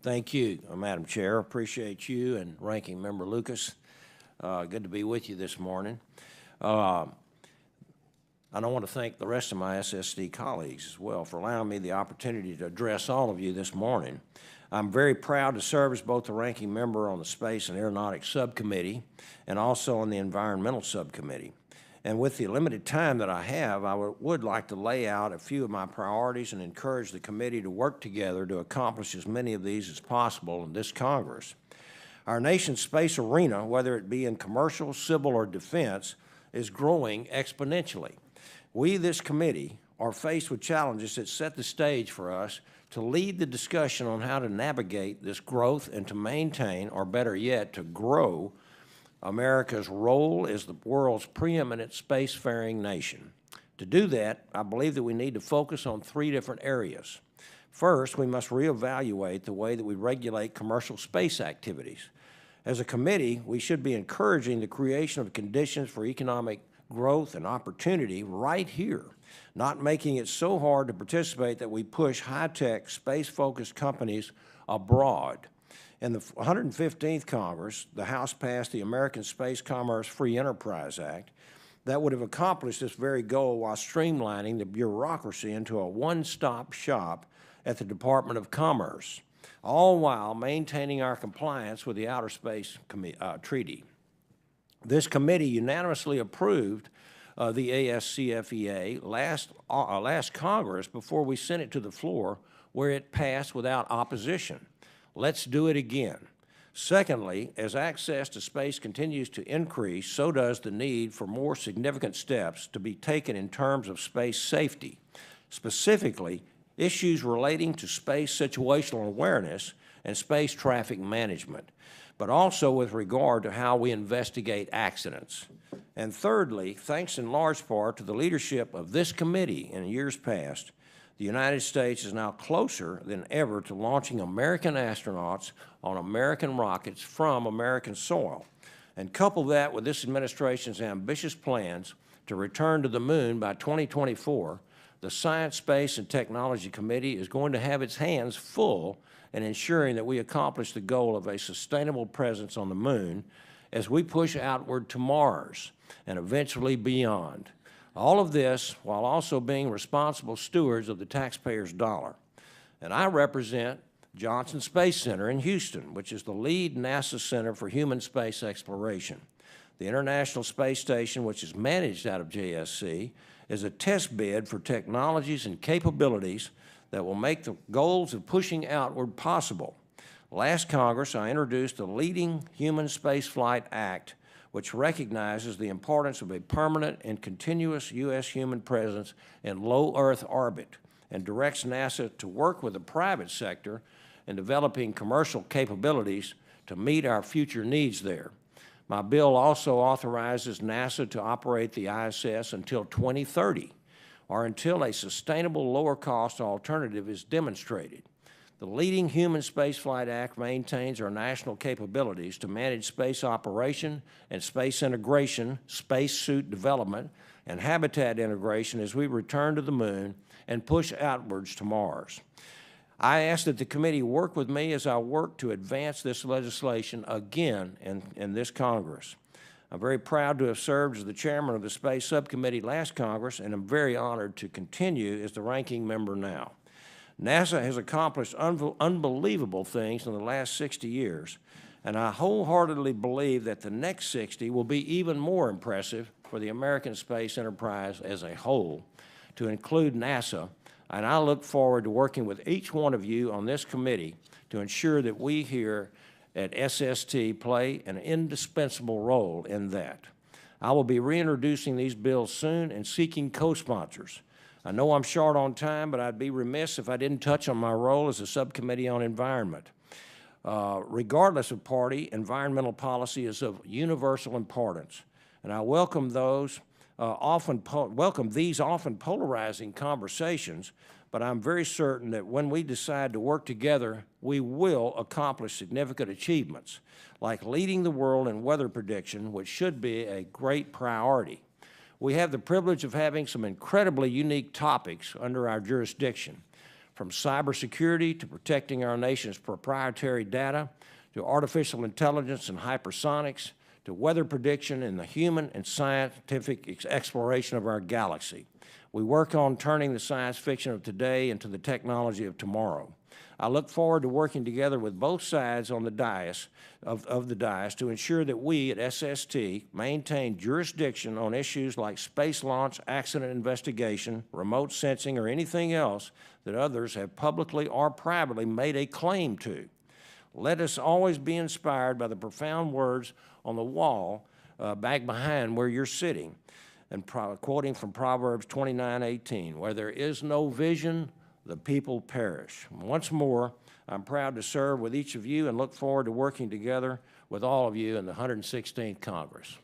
Thank you, Madam Chair. Appreciate you and Ranking Member Lucas. Good to be with you this morning. And I want to thank the rest of my SSD colleagues as well for allowing me the opportunity to address all of you this morning. I'm very proud to serve as both the ranking member on the Space and Aeronautics Subcommittee and also on the Environmental Subcommittee. And with the limited time that I have, I would like to lay out a few of my priorities and encourage the committee to work together to accomplish as many of these as possible in this Congress. Our nation's space arena, whether it be in commercial, civil, or defense, is growing exponentially. We, this committee, are faced with challenges that set the stage for us to lead the discussion on how to navigate this growth and to maintain, or better yet, to grow America's role as the world's preeminent spacefaring nation. To do that, I believe that we need to focus on three different areas. First, we must reevaluate the way that we regulate commercial space activities. As a committee, we should be encouraging the creation of conditions for economic growth and opportunity right here, not making it so hard to participate that we push high-tech, space-focused companies abroad. In the 115th Congress, the House passed the American Space Commerce Free Enterprise Act that would have accomplished this very goal while streamlining the bureaucracy into a one-stop shop at the Department of Commerce, all while maintaining our compliance with the Outer Space Treaty. This committee unanimously approved the ASCFEA last Congress before we sent it to the floor, where it passed without opposition. Let's do it again. Secondly, as access to space continues to increase, so does the need for more significant steps to be taken in terms of space safety, specifically issues relating to space situational awareness and space traffic management, but also with regard to how we investigate accidents. And thirdly, thanks in large part to the leadership of this committee in years past, the United States is now closer than ever to launching American astronauts on American rockets from American soil. And couple that with this administration's ambitious plans to return to the moon by 2024, the Science, Space, and Technology Committee is going to have its hands full in ensuring that we accomplish the goal of a sustainable presence on the moon as we push outward to Mars and eventually beyond. All of this while also being responsible stewards of the taxpayer's dollar. And I represent Johnson Space Center in Houston, which is the lead NASA center for human space exploration. The International Space Station, which is managed out of JSC, is a test bed for technologies and capabilities that will make the goals of pushing outward possible. Last Congress, I introduced the Leading Human Spaceflight Act, which recognizes the importance of a permanent and continuous U.S. human presence in low Earth orbit and directs NASA to work with the private sector in developing commercial capabilities to meet our future needs there. My bill also authorizes NASA to operate the ISS until 2030, or until a sustainable lower-cost alternative is demonstrated. The Leading Human Spaceflight Act maintains our national capabilities to manage space operation and space integration, spacesuit development, and habitat integration as we return to the moon and push outwards to Mars. I ask that the committee work with me as I work to advance this legislation again in this Congress. I'm very proud to have served as the chairman of the Space Subcommittee last Congress, and I'm very honored to continue as the ranking member now. NASA has accomplished unbelievable things in the last 60 years, and I wholeheartedly believe that the next 60 will be even more impressive for the American space enterprise as a whole, to include NASA, and I look forward to working with each one of you on this committee to ensure that we here at SST play an indispensable role in that. I will be reintroducing these bills soon and seeking co-sponsors. I know I'm short on time, but I'd be remiss if I didn't touch on my role as a subcommittee on environment. Regardless of party, environmental policy is of universal importance, and I welcome these often polarizing conversations, but I'm very certain that when we decide to work together, we will accomplish significant achievements, like leading the world in weather prediction, which should be a great priority. We have the privilege of having some incredibly unique topics under our jurisdiction. from cybersecurity to protecting our nation's proprietary data, to artificial intelligence and hypersonics, to weather prediction and the human and scientific exploration of our galaxy. We work on turning the science fiction of today into the technology of tomorrow. I look forward to working together with both sides on the dais of the dais to ensure that we at SST maintain jurisdiction on issues like space launch, accident investigation, remote sensing, or anything else that others have publicly or privately made a claim to. Let us always be inspired by the profound words on the wall back behind where you're sitting, and quoting from Proverbs 29:18, where there is no vision, the people perish. Once more, I'm proud to serve with each of you and look forward to working together with all of you in the 116th Congress.